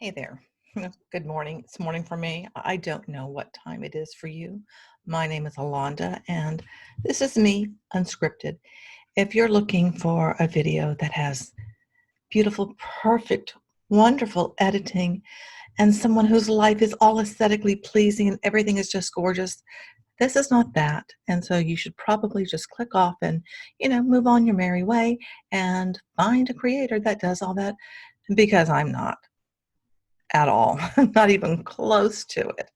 Hey there. Good morning. It's morning for me. I don't know what time it is for you. My name is Alanda, and this is me, Unscripted. If you're looking for a video that has beautiful, perfect, wonderful editing, and someone whose life is all aesthetically pleasing and everything is just gorgeous, this is not that. And so you should probably just click off and, move on your merry way and find a creator that does all that because I'm not at all, not even close to it.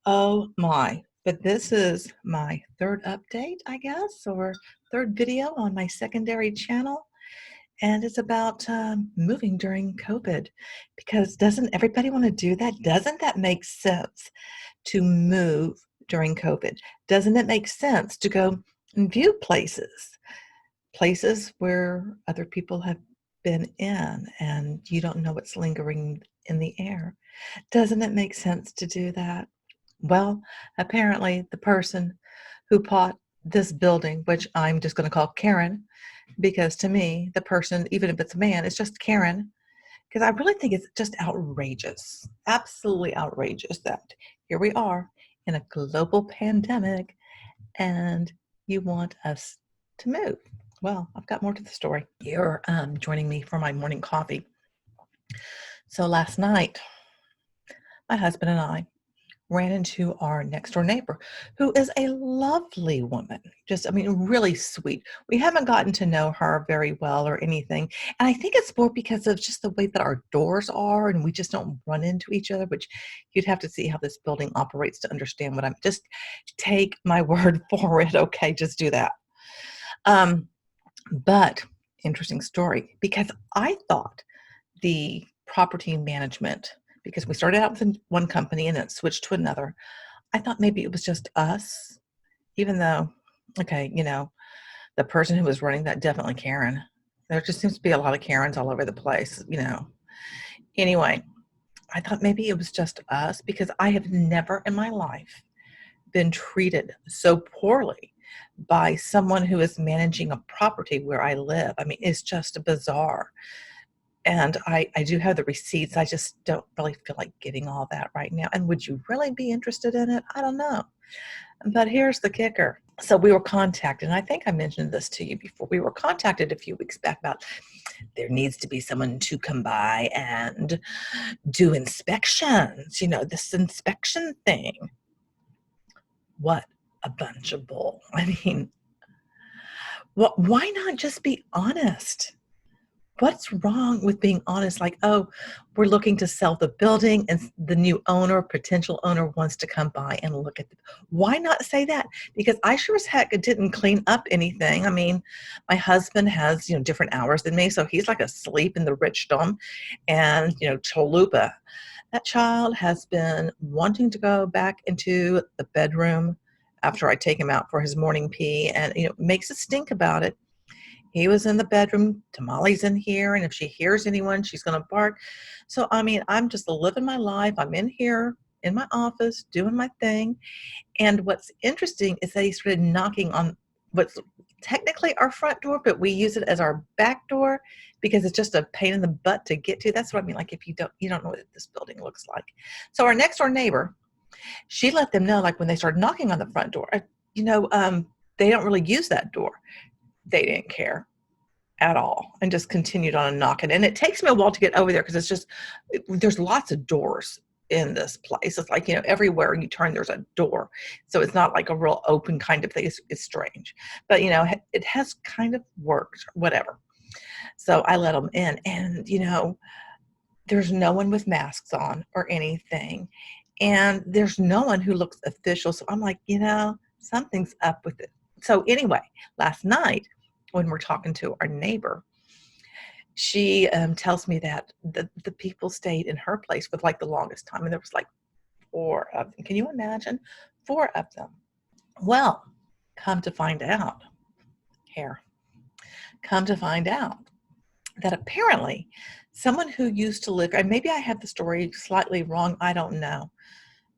Oh my. But this is my third update, I guess, or third video on my secondary channel. And it's about moving during COVID. Because doesn't everybody want to do that? Doesn't that make sense to move during COVID? Doesn't it make sense to go and view places where other people have been in and you don't know what's lingering in the air? Doesn't it make sense to do that? Well, apparently the person who bought this building, which I'm just going to call Karen, because to me, the person, even if it's a man, is just Karen, because I really think it's just outrageous, absolutely outrageous that here we are in a global pandemic and you want us to move. Well, I've got more to the story. You're joining me for my morning coffee. So last night, my husband and I ran into our next door neighbor, who is a lovely woman. Just, I mean, really sweet. We haven't gotten to know her very well or anything. And I think it's more because of just the way that our doors are and we just don't run into each other, which you'd have to see how this building operates to understand what I'm just take my word for it. Okay, just do that. But interesting story because I thought the property management, because we started out with one company and then switched to another. I thought maybe it was just us, even though, okay, the person who was running that, definitely Karen. There just seems to be a lot of Karens all over the place. Anyway, I thought maybe it was just us because I have never in my life been treated so poorly by someone who is managing a property where I live. I mean, it's just bizarre. And I do have the receipts. I just don't really feel like getting all that right now. And would you really be interested in it? I don't know. But here's the kicker. So we were contacted, and I think I mentioned this to you before. We were contacted a few weeks back about there needs to be someone to come by and do inspections, this inspection thing. What a bunch of bull. I mean, why not just be honest? What's wrong with being honest? Like, oh, we're looking to sell the building and the new owner, potential owner wants to come by and look at it. Why not say that? Because I sure as heck didn't clean up anything. I mean, my husband has, different hours than me. So he's like asleep in the rich dome and, Chalupa. That child has been wanting to go back into the bedroom after I take him out for his morning pee and, makes a stink about it. He was in the bedroom, Tamale's in here, and if she hears anyone, she's going to bark. So, I mean, I'm just living my life. I'm in here in my office doing my thing. And what's interesting is that he started knocking on what's technically our front door, but we use it as our back door because it's just a pain in the butt to get to. That's what I mean. Like if you don't know what this building looks like. So our next door neighbor, she let them know, like when they started knocking on the front door, they don't really use that door. They didn't care at all and just continued on knocking. And it takes me a while to get over there because there's lots of doors in this place. It's like, everywhere you turn, there's a door. So it's not like a real open kind of thing. It's strange. But, it has kind of worked, whatever. So I let them in and, there's no one with masks on or anything. And there's no one who looks official. So I'm like, something's up with it. So anyway, last night, when we're talking to our neighbor, she tells me that the people stayed in her place for like the longest time. And there was like 4 of them. Can you imagine? 4 of them. Well, come to find out that apparently someone who used to live, and maybe I have the story slightly wrong. I don't know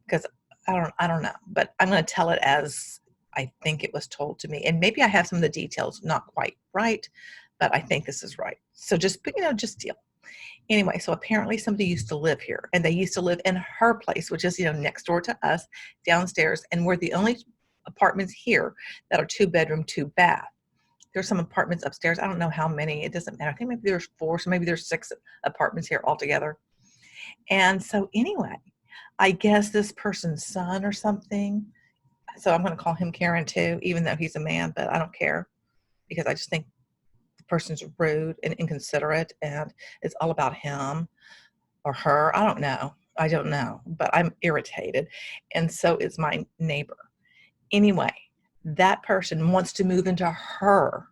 because I don't know, but I'm going to tell it as I think it was told to me. And maybe I have some of the details not quite right, but I think this is right. So just deal. Anyway, so apparently somebody used to live here, and they used to live in her place, which is, next door to us, downstairs, and we're the only apartments here that are 2-bedroom, 2-bath. There's some apartments upstairs. I don't know how many. It doesn't matter. I think maybe there's 4, so maybe there's 6 apartments here altogether. And so anyway, I guess this person's son or something, so I'm going to call him Karen too, even though he's a man, but I don't care because I just think the person's rude and inconsiderate, and it's all about him or her. I don't know, but I'm irritated. And so is my neighbor. Anyway, that person wants to move into her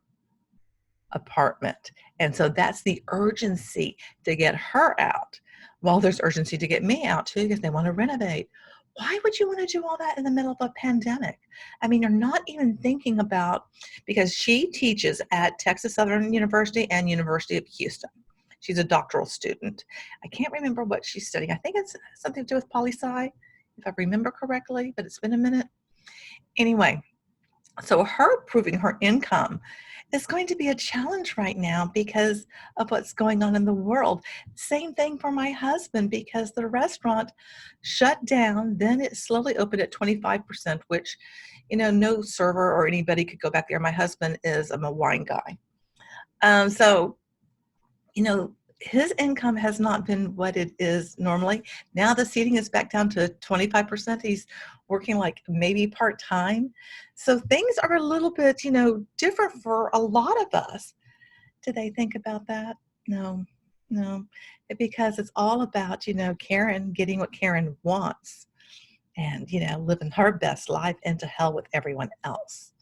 apartment. And so that's the urgency to get her out. Well, there's urgency to get me out too because they want to renovate. Why would you want to do all that in the middle of a pandemic? I mean, you're not even thinking about, because she teaches at Texas Southern University and University of Houston. She's a doctoral student. I can't remember what she's studying. I think it's something to do with poli-sci, if I remember correctly, but it's been a minute. Anyway, so her proving her income is going to be a challenge right now because of what's going on in the world. Same thing for my husband, because the restaurant shut down. Then it slowly opened at 25%, which, no server or anybody could go back there. My husband is a wine guy. So, his income has not been what it is normally. Now the seating is back down to 25%. He's working like maybe part-time. So things are a little bit, different for a lot of us. Do they think about that? No. Because it's all about, Karen getting what Karen wants and, living her best life, and to hell with everyone else.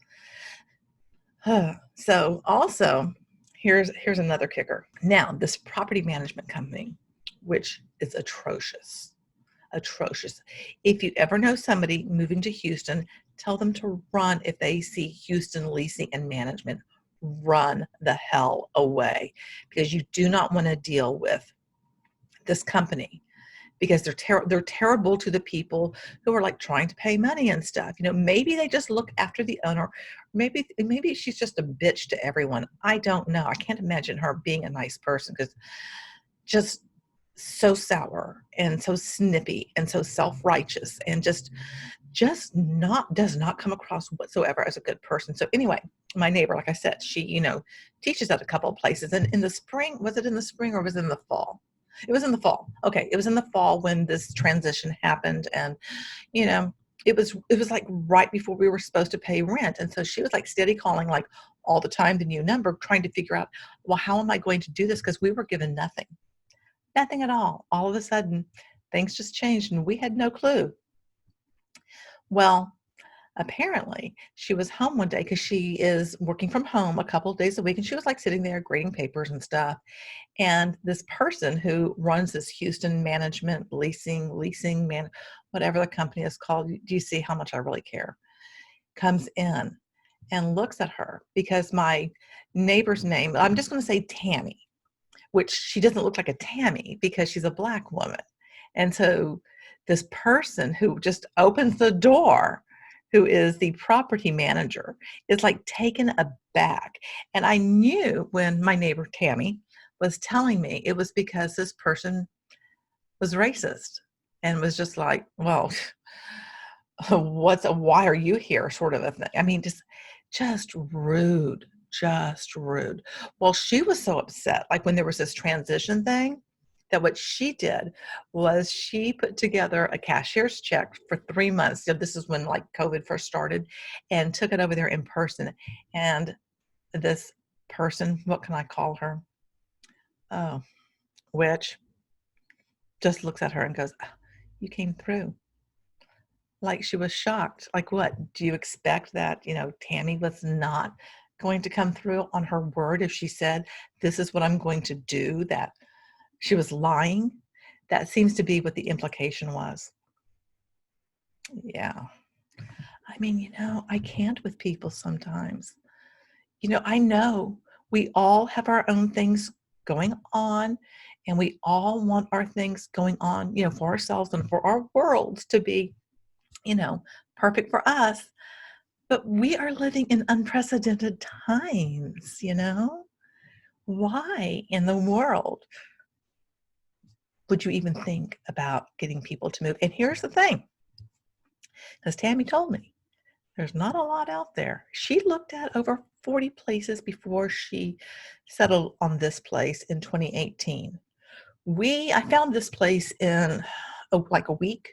So also, here's another kicker. Now, this property management company, which is atrocious. If you ever know somebody moving to Houston, tell them to run. If they see Houston leasing and management, run the hell away, because you do not want to deal with this company, because they're terrible to the people who are like trying to pay money and stuff. Maybe they just look after the owner. Maybe she's just a bitch to everyone. I don't know. I can't imagine her being a nice person, because just so sour and so snippy and so self-righteous, and just does not come across whatsoever as a good person. So anyway, my neighbor, like I said, she, teaches at a couple of places. And in the spring, was it in the spring or was it in the fall? It was in the fall. Okay. It was in the fall when this transition happened. And, it was like right before we were supposed to pay rent. And so she was like steady calling, like all the time, the new number, trying to figure out, well, how am I going to do this? Because we were given nothing at all. All of a sudden, things just changed and we had no clue. Well, apparently she was home one day, because she is working from home a couple of days a week, and she was like sitting there grading papers and stuff. And this person who runs this Houston management, leasing man, whatever the company is called, do you see how much I really care, comes in and looks at her, because my neighbor's name, I'm just going to say Tammy, which she doesn't look like a Tammy because she's a Black woman. And so this person who just opens the door, who is the property manager, is like taken aback. And I knew when my neighbor Tammy was telling me, it was because this person was racist and was just like, well, why are you here, sort of a thing. I mean, just rude. Well, she was so upset, like when there was this transition thing, that what she did was she put together a cashier's check for 3 months. So this is when like COVID first started, and took it over there in person. And this person, what can I call her? Oh, which just looks at her and goes, you came through. Like she was shocked. Like, what? Do you expect that, Tammy was not going to come through on her word if she said, this is what I'm going to do, that she was lying? That seems to be what the implication was. Yeah. I mean, I can't with people sometimes. I know we all have our own things going on, and we all want our things going on, for ourselves and for our worlds to be, perfect for us. But we are living in unprecedented times, Why in the world would you even think about getting people to move? And here's the thing, because Tammy told me there's not a lot out there. She looked at over 40 places before she settled on this place in 2018. I found this place in like a week,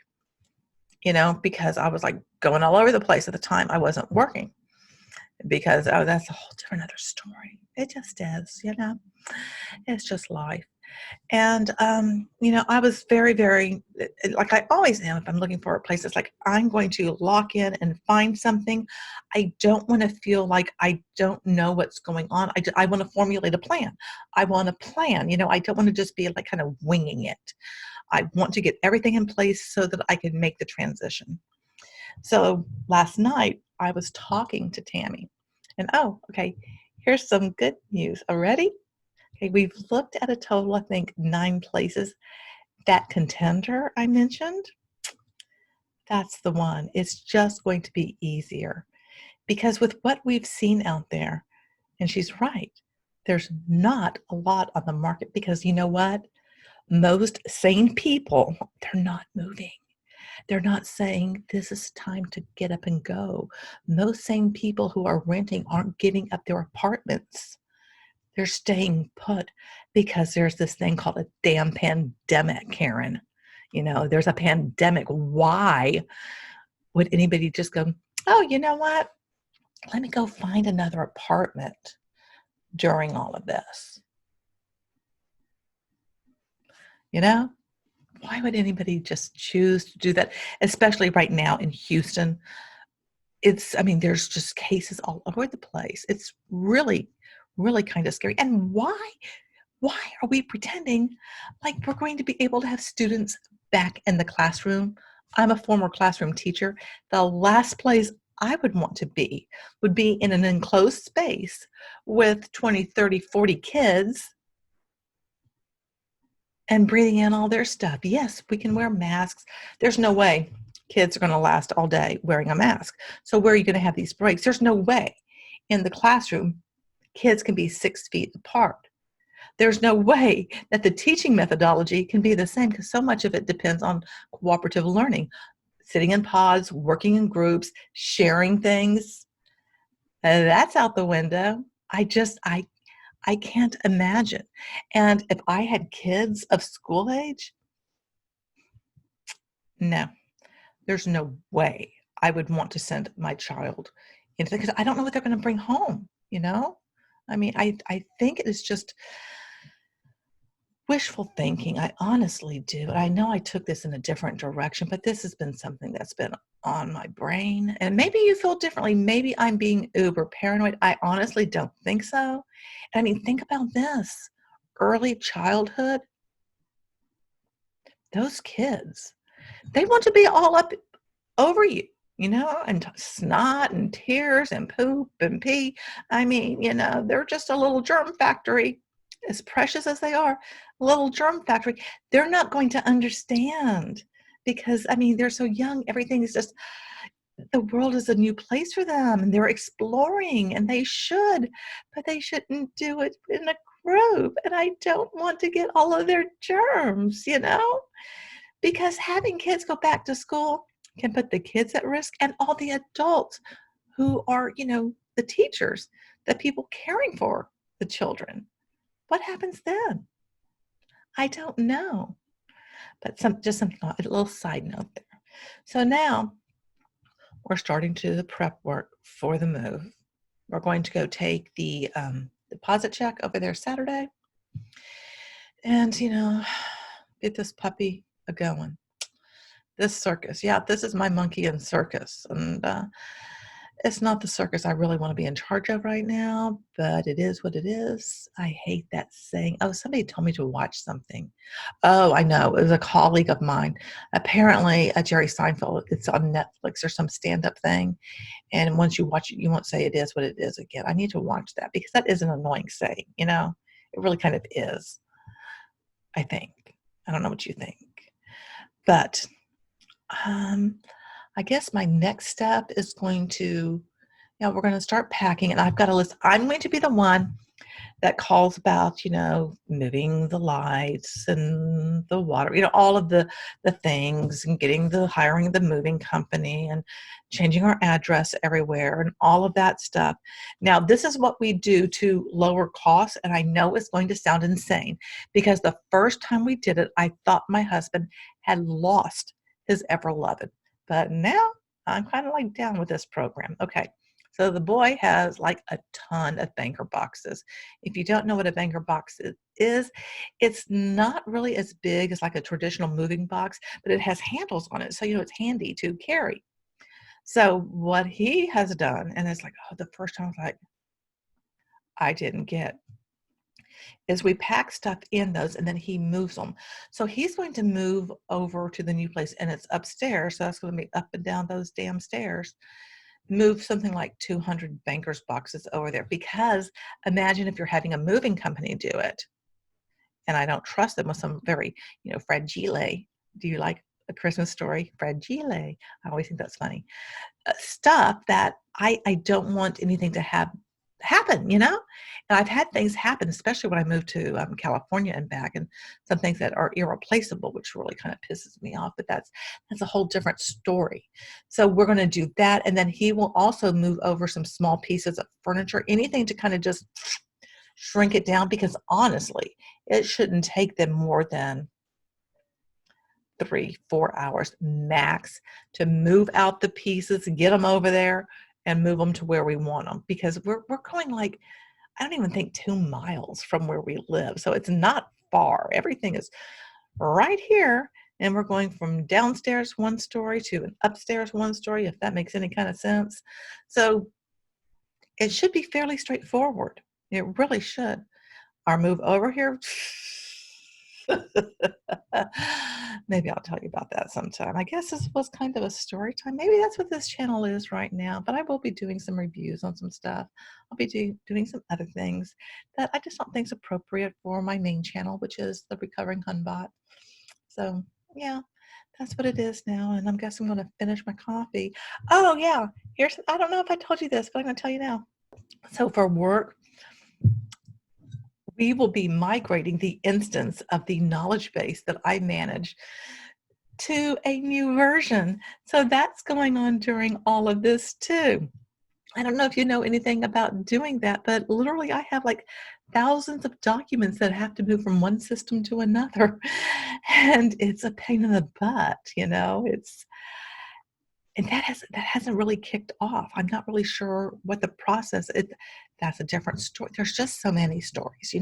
because I was like going all over the place at the time. I wasn't working because that's a whole different other story. It just is, it's just life. And, I was very, very, like I always am, if I'm looking for a place, it's like I'm going to lock in and find something. I don't want to feel like I don't know what's going on. I want to formulate a plan. I want to plan, I don't want to just be like kind of winging it. I want to get everything in place so that I can make the transition. So last night I was talking to Tammy and, okay, here's some good news. Ready? Okay, we've looked at a total, I think, 9 places. That contender I mentioned, that's the one. It's just going to be easier because with what we've seen out there, and she's right, there's not a lot on the market because you know what? Most sane people, they're not moving. They're not saying this is time to get up and go. Most sane people who are renting aren't giving up their apartments. They're staying put because there's this thing called a damn pandemic, Karen. There's a pandemic. Why would anybody just go, oh, you know what? Let me go find another apartment during all of this? Why would anybody just choose to do that? Especially right now in Houston. There's just cases all over the place. It's really, really kind of scary. And why are we pretending like we're going to be able to have students back in the classroom? I'm a former classroom teacher. The last place I would want to be would be in an enclosed space with 20, 30, 40 kids and breathing in all their stuff. Yes, we can wear masks. There's no way kids are going to last all day wearing a mask. So where are you going to have these breaks? There's no way in the classroom kids can be 6 feet apart. There's no way that the teaching methodology can be the same because so much of it depends on cooperative learning, sitting in pods, working in groups, sharing things. That's out the window. I can't imagine. And if I had kids of school age, no, there's no way I would want to send my child into because I don't know what they're going to bring home, I think it is just wishful thinking. I honestly do. I know I took this in a different direction, but this has been something that's been on my brain. And maybe you feel differently. Maybe I'm being uber paranoid. I honestly don't think so. Think about this. Early childhood, those kids, they want to be all up over you, and snot and tears and poop and pee. They're just a little germ factory. As precious as they are, a little germ factory. They're not going to understand because, they're so young. Everything is just, the world is a new place for them and they're exploring and they should, but they shouldn't do it in a group. And I don't want to get all of their germs, because having kids go back to school can put the kids at risk and all the adults who are, the teachers, the people caring for the children. What happens then? I don't know. But a little side note there. So now we're starting to do the prep work for the move. We're going to go take the deposit check over there Saturday and, get this puppy a-going. This circus. Yeah, this is my monkey in circus. And it's not the circus I really want to be in charge of right now, but it is what it is. I hate that saying. Oh, somebody told me to watch something. Oh, I know. It was a colleague of mine. Apparently, Jerry Seinfeld, it's on Netflix or some stand-up thing. And once you watch it, you won't say it is what it is again. I need to watch that because that is an annoying saying, It really kind of is, I think. I don't know what you think. But I guess my next step is we're going to start packing and I've got a list. I'm going to be the one that calls about, moving the lights and the water, all of the things, and hiring the moving company and changing our address everywhere and all of that stuff. Now, this is what we do to lower costs, and I know it's going to sound insane because the first time we did it, I thought my husband had lost his ever-loving, but now I'm kind of like down with this program. Okay. So the boy has like a ton of banker boxes. If you don't know what a banker box is, it's not really as big as like a traditional moving box, but it has handles on it. So, it's handy to carry. So what he has done, and it's like, oh, the first time I was like, I didn't get, is we pack stuff in those and then he moves them. So he's going to move over to the new place and it's upstairs. So that's going to be up and down those damn stairs. Move something like 200 bankers boxes over there, because imagine if you're having a moving company do it. And I don't trust them with some very, fragile. Do you like A Christmas Story? Fragile. I always think that's funny. Stuff that I don't want anything to happen, And I've had things happen, especially when I moved to California and back, and some things that are irreplaceable, which really kind of pisses me off, but that's a whole different story. So we're going to do that, and then he will also move over some small pieces of furniture, anything to kind of just shrink it down, because honestly, it shouldn't take them more than 3-4 hours max to move out the pieces, get them over there, and move them to where we want them, because we're going like, I don't even think 2 miles from where we live. So it's not far. Everything is right here. And we're going from downstairs 1 story to an upstairs 1 story, if that makes any kind of sense. So it should be fairly straightforward. It really should. Our move over here, maybe I'll tell you about that sometime. I guess this was kind of a story time. Maybe that's what this channel is right now, but I will be doing some reviews on some stuff. I'll be doing some other things that I just don't think is appropriate for my main channel, which is the Recovering Hunbot. So yeah, that's what it is now. And I guess I'm going to finish my coffee. Oh yeah, I don't know if I told you this, but I'm going to tell you now. So for work, we will be migrating the instance of the knowledge base that I manage to a new version. So that's going on during all of this too. I don't know if you know anything about doing that, but literally I have like thousands of documents that have to move from one system to another. And it's a pain in the butt, and that hasn't really kicked off. I'm not really sure what the process is. That's a different story. There's just so many stories,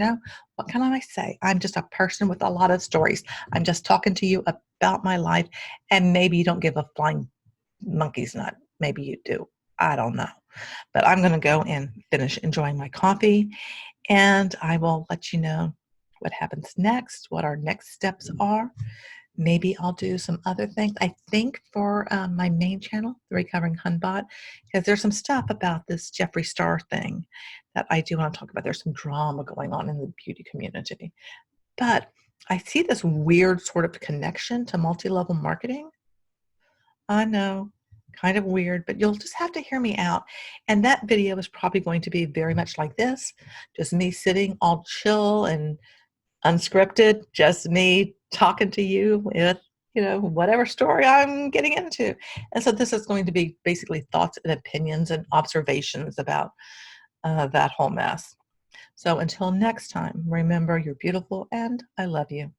What can I say? I'm just a person with a lot of stories. I'm just talking to you about my life, and maybe you don't give a flying monkey's nut. Maybe you do. I don't know. But I'm going to go and finish enjoying my coffee, and I will let you know what happens next, what our next steps are. Maybe I'll do some other things. I think for my main channel, The Recovering Hunbot, because there's some stuff about this Jeffree Star thing that I do want to talk about. There's some drama going on in the beauty community. But I see this weird sort of connection to multi-level marketing. I know, kind of weird, but you'll just have to hear me out. And that video is probably going to be very much like this, just me sitting all chill and unscripted, just me talking to you with, whatever story I'm getting into. And so this is going to be basically thoughts and opinions and observations about that whole mess. So until next time, remember, you're beautiful and I love you.